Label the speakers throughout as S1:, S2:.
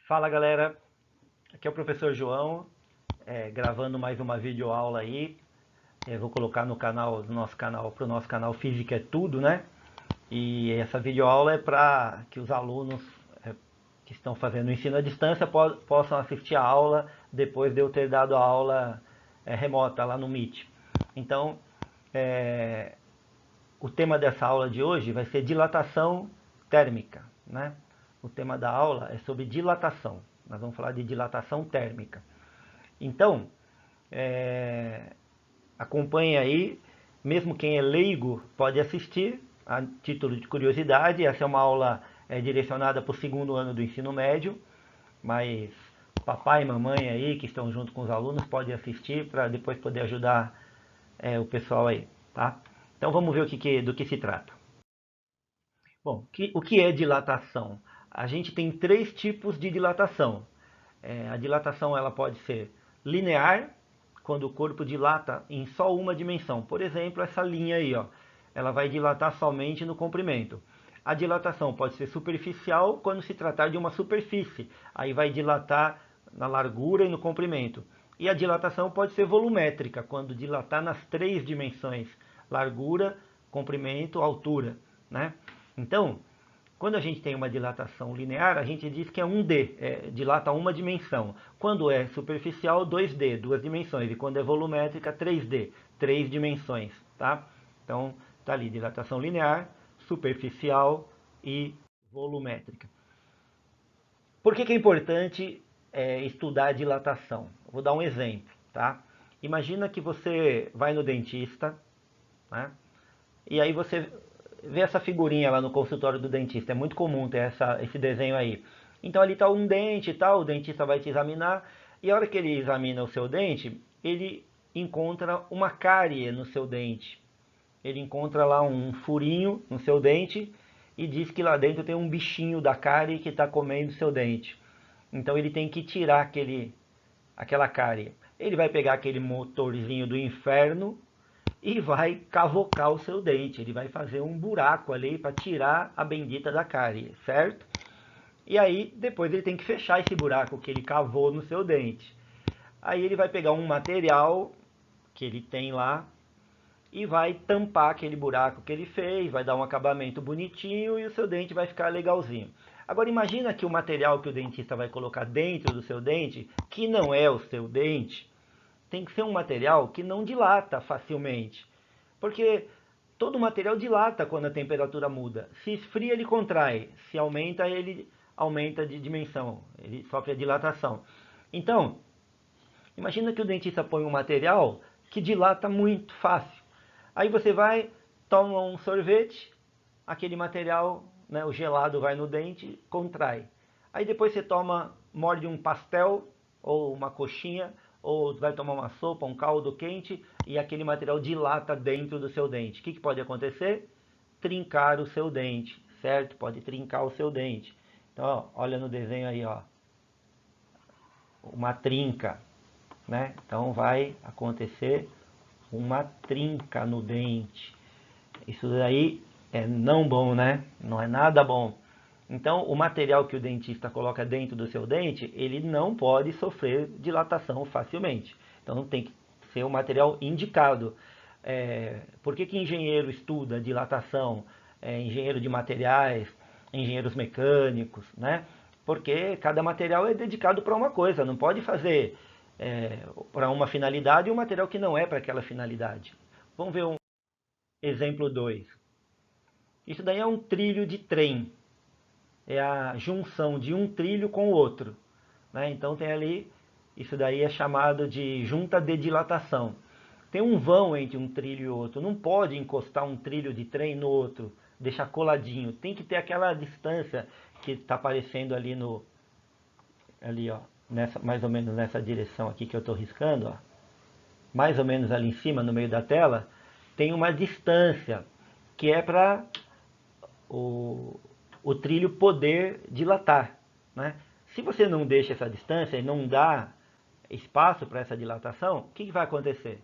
S1: Fala galera, aqui é o professor João, gravando mais uma videoaula aí. Vou colocar no canal, no nosso canal, para o nosso canal Física é Tudo, né? E essa videoaula é para que os alunos que estão fazendo o ensino à distância possam assistir a aula depois de eu ter dado a aula remota lá no Meet. Então, o tema dessa aula de hoje vai ser dilatação térmica, né? O tema da aula é sobre dilatação. Nós vamos falar de dilatação térmica. Então, acompanhe aí, mesmo quem é leigo pode assistir, a título de curiosidade. Essa é uma aula direcionada para o segundo ano do ensino médio, mas papai e mamãe aí que estão junto com os alunos podem assistir para depois poder ajudar o pessoal aí, tá? Então vamos ver do que se trata. Bom, o que é dilatação? A gente tem três tipos de dilatação. A dilatação ela pode ser linear, quando o corpo dilata em só uma dimensão. Por exemplo, essa linha aí, ó, ela vai dilatar somente no comprimento. A dilatação pode ser superficial quando se tratar de uma superfície. Aí vai dilatar na largura e no comprimento. E a dilatação pode ser volumétrica, quando dilatar nas três dimensões: largura, comprimento, altura, né? Então, quando a gente tem uma dilatação linear, a gente diz que é 1D, dilata uma dimensão. Quando é superficial, 2D, duas dimensões. E quando é volumétrica, 3D, três dimensões. Tá? Então, está ali, dilatação linear, superficial e volumétrica. Por que é importante estudar a dilatação? Vou dar um exemplo. Tá? Imagina que você vai no dentista, né? E aí você vê essa figurinha lá no consultório do dentista. É muito comum ter esse desenho aí. Então ali está um dente e tal, o dentista vai te examinar. E a hora que ele examina o seu dente, ele encontra uma cárie no seu dente. Ele encontra lá um furinho no seu dente e diz que lá dentro tem um bichinho da cárie que está comendo o seu dente. Então ele tem que tirar aquela cárie. Ele vai pegar aquele motorzinho do inferno e vai cavocar o seu dente. Ele vai fazer um buraco ali para tirar a bendita da cárie, certo? E aí depois ele tem que fechar esse buraco que ele cavou no seu dente. Aí ele vai pegar um material que ele tem lá e vai tampar aquele buraco que ele fez, vai dar um acabamento bonitinho e o seu dente vai ficar legalzinho. Agora imagina que o material que o dentista vai colocar dentro do seu dente, que não é o seu dente, tem que ser um material que não dilata facilmente. Porque todo material dilata quando a temperatura muda. Se esfria, ele contrai. Se aumenta, ele aumenta de dimensão. Ele sofre a dilatação. Então, imagina que o dentista põe um material que dilata muito fácil. Aí você vai, toma um sorvete, aquele material, né, o gelado vai no dente, contrai. Aí depois você morde um pastel ou uma coxinha, ou vai tomar uma sopa, um caldo quente, e aquele material dilata dentro do seu dente. O que pode acontecer? Trincar o seu dente, certo? Pode trincar o seu dente. Então, ó, olha no desenho aí, ó, uma trinca, né? Então vai acontecer uma trinca no dente. Isso daí é não bom, né? Não é nada bom. Então, o material que o dentista coloca dentro do seu dente, ele não pode sofrer dilatação facilmente. Então, tem que ser um material indicado. Por que engenheiro estuda dilatação? Engenheiro de materiais, engenheiros mecânicos, né? Porque cada material é dedicado para uma coisa. Não pode fazer para uma finalidade um material que não é para aquela finalidade. Vamos ver um exemplo 2. Isso daí é um trilho de trem. É a junção de um trilho com o outro, né? Então tem ali, isso daí é chamado de junta de dilatação. Tem um vão entre um trilho e outro. Não pode encostar um trilho de trem no outro, deixar coladinho. Tem que ter aquela distância que está aparecendo ali ali, ó, mais ou menos nessa direção aqui que eu estou riscando, ó. Mais ou menos ali em cima, no meio da tela, tem uma distância que é para o trilho poder dilatar, né? Se você não deixa essa distância e não dá espaço para essa dilatação, o que vai acontecer?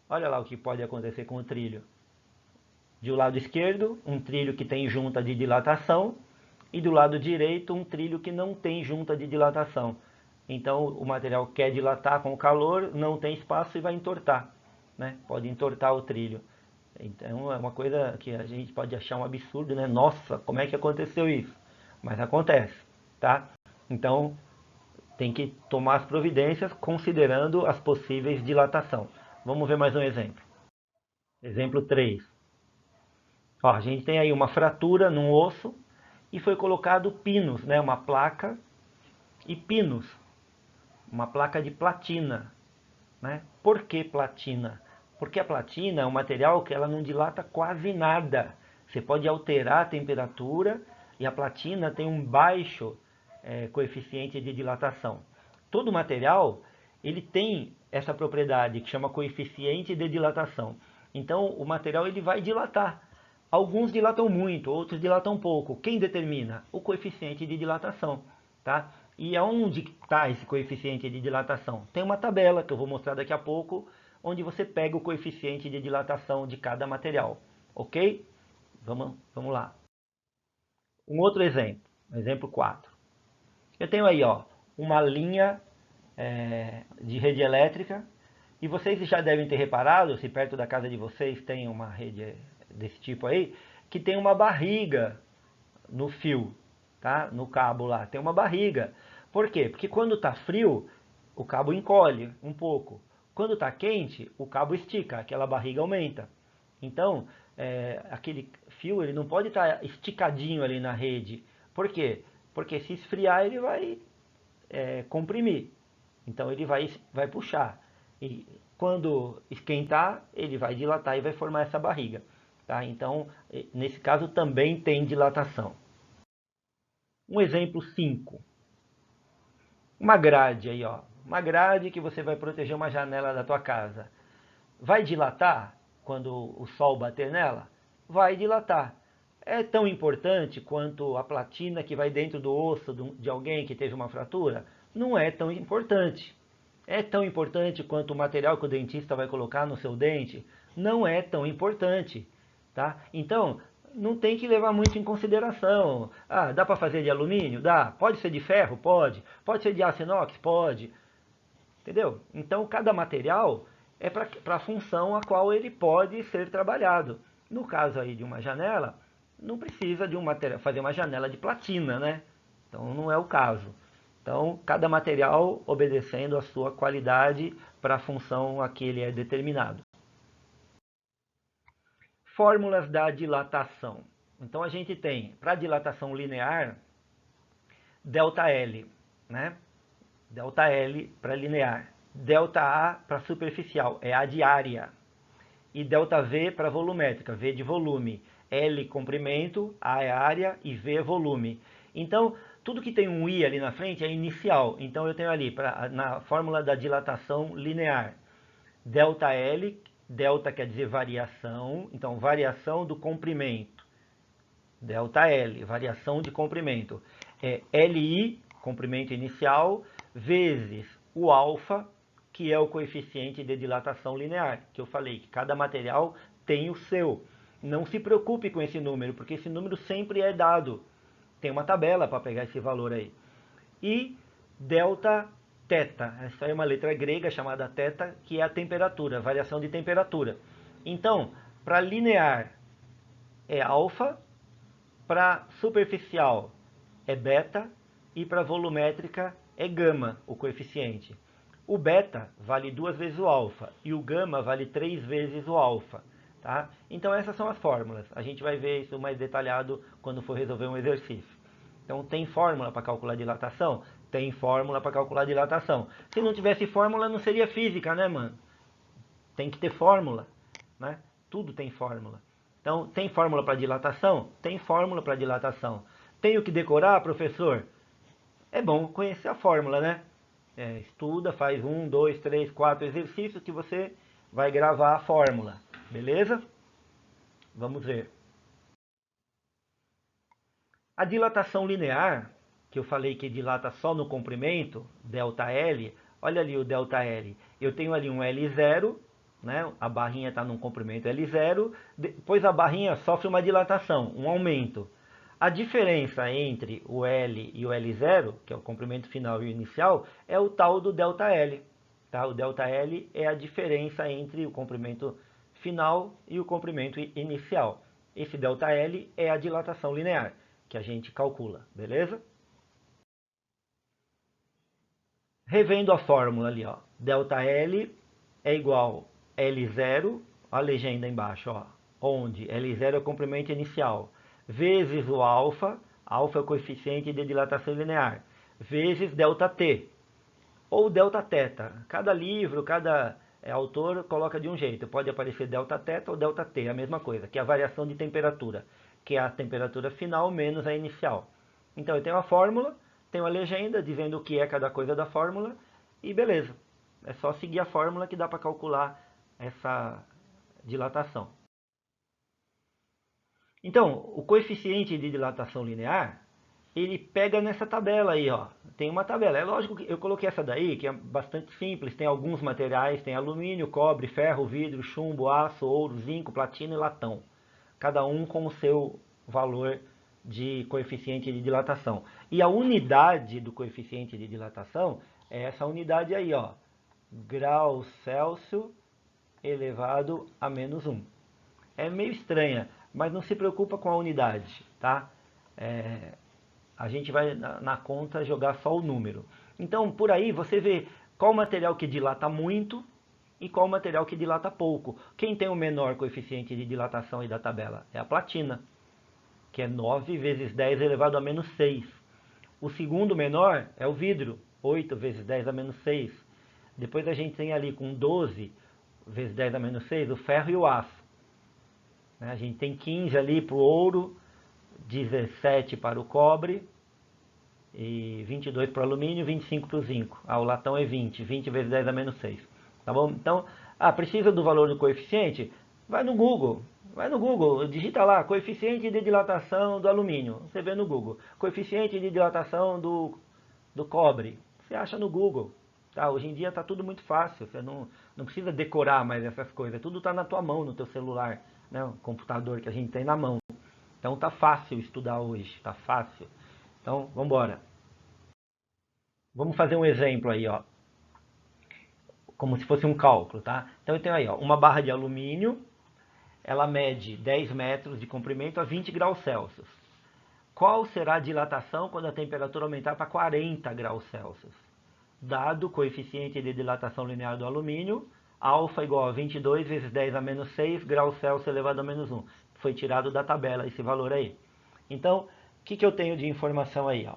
S1: Olha lá o que pode acontecer com o trilho. De um lado esquerdo, um trilho que tem junta de dilatação, e do lado direito um trilho que não tem junta de dilatação. Então o material quer dilatar com o calor, não tem espaço e vai entortar, né? Pode entortar o trilho. Então é uma coisa que a gente pode achar um absurdo, né? Nossa, como é que aconteceu isso? Mas acontece, tá? Então tem que tomar as providências considerando as possíveis dilatação. Vamos ver mais um exemplo. Exemplo 3. Ó, a gente tem aí uma fratura num osso e foi colocado pinos, né? Uma placa e pinos, uma placa de platina, né? Por que platina? Porque a platina é um material que ela não dilata quase nada. Você pode alterar a temperatura e a platina tem um baixo coeficiente de dilatação. Todo material ele tem essa propriedade que chama coeficiente de dilatação. Então o material ele vai dilatar. Alguns dilatam muito, outros dilatam pouco. Quem determina? O coeficiente de dilatação, tá? E aonde está esse coeficiente de dilatação? Tem uma tabela que eu vou mostrar daqui a pouco, onde você pega o coeficiente de dilatação de cada material, ok? Vamos lá. Um outro exemplo, exemplo 4. Eu tenho aí, ó, uma linha de rede elétrica e vocês já devem ter reparado, se perto da casa de vocês tem uma rede desse tipo aí, que tem uma barriga no fio, tá? No cabo lá, tem uma barriga. Por quê? Porque quando está frio, o cabo encolhe um pouco. Quando está quente, o cabo estica, aquela barriga aumenta. Então, aquele fio ele não pode estar esticadinho ali na rede. Por quê? Porque se esfriar ele vai comprimir. Então ele vai puxar. E quando esquentar, ele vai dilatar e vai formar essa barriga. Tá? Então, nesse caso também tem dilatação. Um exemplo 5. Uma grade aí, ó. Uma grade que você vai proteger uma janela da tua casa. Vai dilatar quando o sol bater nela? Vai dilatar. É tão importante quanto a platina que vai dentro do osso de alguém que teve uma fratura? Não é tão importante. É tão importante quanto o material que o dentista vai colocar no seu dente? Não é tão importante. Tá? Então, não tem que levar muito em consideração. Ah, dá para fazer de alumínio? Dá. Pode ser de ferro? Pode. Pode ser de aço inox? Pode. Entendeu? Então, cada material é para a função a qual ele pode ser trabalhado. No caso aí de uma janela, não precisa de fazer uma janela de platina, né? Então, não é o caso. Então, cada material obedecendo a sua qualidade para a função a que ele é determinado. Fórmulas da dilatação. Então, a gente tem, para dilatação linear, ΔL, né? ΔL para linear. ΔA para superficial, é a de área. E ΔV para volumétrica, V de volume. L comprimento, A é área e V é volume. Então, tudo que tem um I ali na frente é inicial. Então, eu tenho ali, na fórmula da dilatação linear, ΔL, delta quer dizer variação, então variação do comprimento. ΔL, variação de comprimento. É LI, comprimento inicial, vezes o alfa, que é o coeficiente de dilatação linear, que eu falei que cada material tem o seu. Não se preocupe com esse número, porque esse número sempre é dado. Tem uma tabela para pegar esse valor aí. E delta θ, essa é uma letra grega chamada θ, que é a temperatura, variação de temperatura. Então, para linear é alfa, para superficial é beta e para volumétrica é gama, o coeficiente. O beta vale 2 vezes o alfa e o gama vale 3 vezes o alfa. Tá? Então essas são as fórmulas. A gente vai ver isso mais detalhado quando for resolver um exercício. Então tem fórmula para calcular dilatação? Tem fórmula para calcular dilatação. Se não tivesse fórmula não seria física, né, mano? Tem que ter fórmula, né? Tudo tem fórmula. Então, tem fórmula para dilatação? Tem fórmula para dilatação. Tenho que decorar, professor? É bom conhecer a fórmula, né? Estuda, faz 1, 2, 3, 4 exercícios que você vai gravar a fórmula. Beleza? Vamos ver. A dilatação linear, que eu falei que dilata só no comprimento, ΔL, olha ali o ΔL. Eu tenho ali um L0, né? A barrinha está num comprimento L0, depois a barrinha sofre uma dilatação, um aumento. A diferença entre o L e o L0, que é o comprimento final e o inicial, é o tal do ΔL. Tá? O ΔL é a diferença entre o comprimento final e o comprimento inicial. Esse ΔL é a dilatação linear, que a gente calcula, beleza? Revendo a fórmula ali, ó. ΔL é igual a L0, a legenda embaixo, ó, onde L0 é o comprimento inicial, vezes o alfa é o coeficiente de dilatação linear, vezes ΔT, ou Δθ. Cada livro, cada autor coloca de um jeito. Pode aparecer Δθ ou ΔT, a mesma coisa, que é a variação de temperatura, que é a temperatura final menos a inicial. Então eu tenho a fórmula, tenho a legenda dizendo o que é cada coisa da fórmula, e beleza. É só seguir a fórmula que dá para calcular essa dilatação. Então, o coeficiente de dilatação linear, ele pega nessa tabela aí, ó. Tem uma tabela. É lógico que eu coloquei essa daí, que é bastante simples. Tem alguns materiais, tem alumínio, cobre, ferro, vidro, chumbo, aço, ouro, zinco, platina e latão. Cada um com o seu valor de coeficiente de dilatação. E a unidade do coeficiente de dilatação é essa unidade aí, ó. Grau Celsius elevado a menos 1. É meio estranha, mas não se preocupa com a unidade, tá? A gente vai na conta jogar só o número. Então, por aí você vê qual material que dilata muito e qual material que dilata pouco. Quem tem o menor coeficiente de dilatação aí da tabela? É a platina, que é 9 vezes 10 elevado a menos 6. O segundo menor é o vidro, 8 vezes 10 a menos 6. Depois a gente tem ali com 12 vezes 10 a menos 6 o ferro e o aço. A gente tem 15 ali para o ouro, 17 para o cobre, e 22 para o alumínio, 25 para o zinco. O latão é 20 vezes 10 a menos 6. Tá bom? Então, precisa do valor do coeficiente? Vai no Google, digita lá, coeficiente de dilatação do alumínio. Você vê no Google. Coeficiente de dilatação do cobre. Você acha no Google. Tá? Hoje em dia está tudo muito fácil. Você não precisa decorar mais essas coisas. Tudo está na tua mão, no teu celular. Né? O computador que a gente tem na mão. Então tá fácil estudar hoje. Tá fácil. Então, vamos embora. Vamos fazer um exemplo aí, ó. Como se fosse um cálculo, tá? Então eu tenho aí, ó, uma barra de alumínio. Ela mede 10 metros de comprimento a 20 graus Celsius. Qual será a dilatação quando a temperatura aumentar para 40 graus Celsius? Dado o coeficiente de dilatação linear do alumínio, alfa igual a 22 vezes 10 a menos 6 graus Celsius elevado a menos 1. Foi tirado da tabela esse valor aí. Então, o que eu tenho de informação aí? Ó?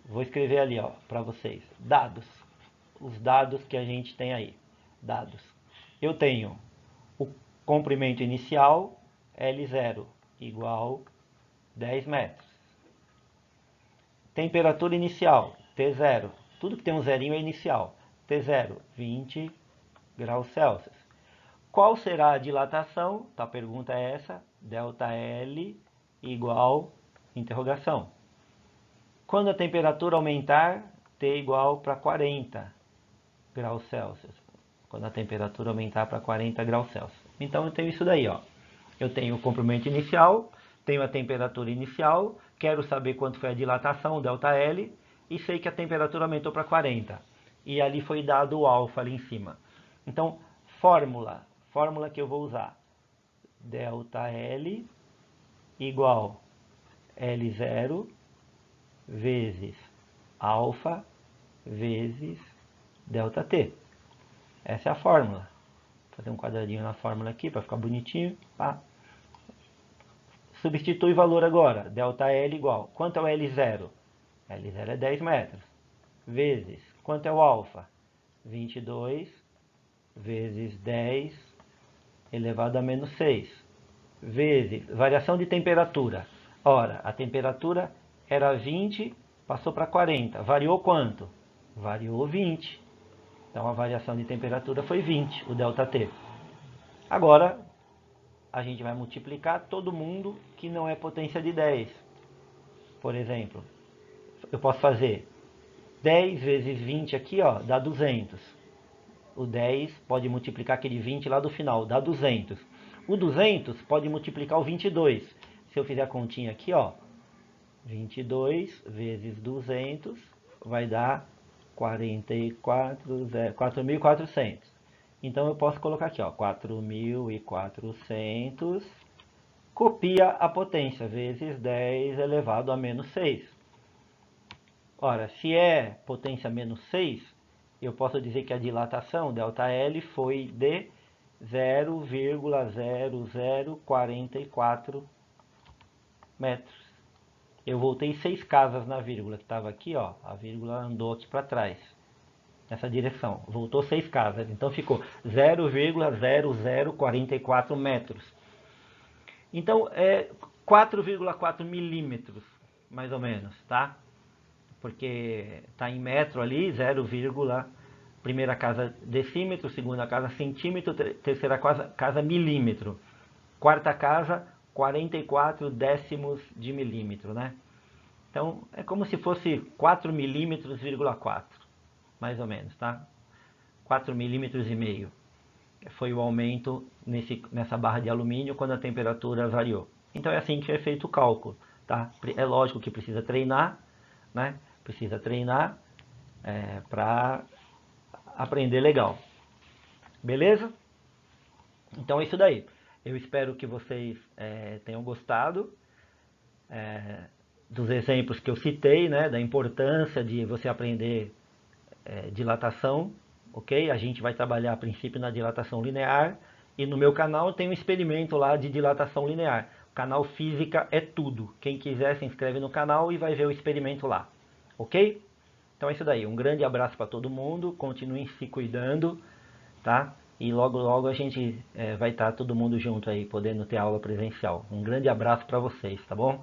S1: Vou escrever ali para vocês. Dados. Os dados que a gente tem aí. Dados. Eu tenho o comprimento inicial, L0, igual 10 metros. Temperatura inicial, T0. Tudo que tem um zerinho é inicial. T0, 20 graus Celsius. Qual será a dilatação? A pergunta é essa. ΔL igual, interrogação. Quando a temperatura aumentar, T igual para 40 graus Celsius. Quando a temperatura aumentar para 40 graus Celsius. Então eu tenho isso daí, ó. Eu tenho o comprimento inicial, tenho a temperatura inicial, quero saber quanto foi a dilatação, ΔL, e sei que a temperatura aumentou para 40. E ali foi dado o alfa ali em cima. Então, fórmula que eu vou usar. ΔL igual L0 vezes alfa vezes ΔT. Essa é a fórmula. Vou fazer um quadradinho na fórmula aqui para ficar bonitinho. Pá. Substitui valor agora. ΔL igual. Quanto é o L0? L0 é 10 metros. Vezes. Quanto é o alfa? 22 vezes 10 elevado a menos 6. Vezes. Variação de temperatura. Ora, a temperatura era 20, passou para 40. Variou quanto? Variou 20. Então a variação de temperatura foi 20, o ΔT. Agora, a gente vai multiplicar todo mundo que não é potência de 10. Por exemplo, eu posso fazer 10 vezes 20 aqui, ó, dá 200. O 10 pode multiplicar aquele 20 lá do final, dá 200. O 200 pode multiplicar o 22. Se eu fizer a continha aqui, ó, 22 vezes 200 vai dar 4.400. Então eu posso colocar aqui, ó, 4.400, copia a potência, vezes 10 elevado a menos 6. Ora, se é potência menos 6, eu posso dizer que a dilatação, ΔL, foi de 0,0044 metros. Eu voltei 6 casas na vírgula, que estava aqui, ó, a vírgula andou aqui para trás, nessa direção, voltou 6 casas, então ficou 0,0044 metros. Então, é 4,4 milímetros, mais ou menos, tá? Porque está em metro ali, 0, primeira casa decímetro, segunda casa centímetro, terceira casa milímetro, quarta casa 44 décimos de milímetro, né? Então é como se fosse 4 milímetros, 4, mais ou menos, tá? 4 milímetros e meio foi o aumento nessa barra de alumínio quando a temperatura variou. Então é assim que é feito o cálculo, tá? É lógico que precisa treinar, né? Precisa treinar para aprender legal. Beleza? Então é isso daí. Eu espero que vocês tenham gostado dos exemplos que eu citei, né? Da importância de você aprender dilatação, ok? A gente vai trabalhar a princípio na dilatação linear e no meu canal tem um experimento lá de dilatação linear. O canal Física é Tudo. Quem quiser se inscreve no canal e vai ver o experimento lá, ok? Então é isso daí. Um grande abraço para todo mundo. Continuem se cuidando, tá? E logo logo a gente vai estar todo mundo junto aí, podendo ter aula presencial. Um grande abraço para vocês, tá bom?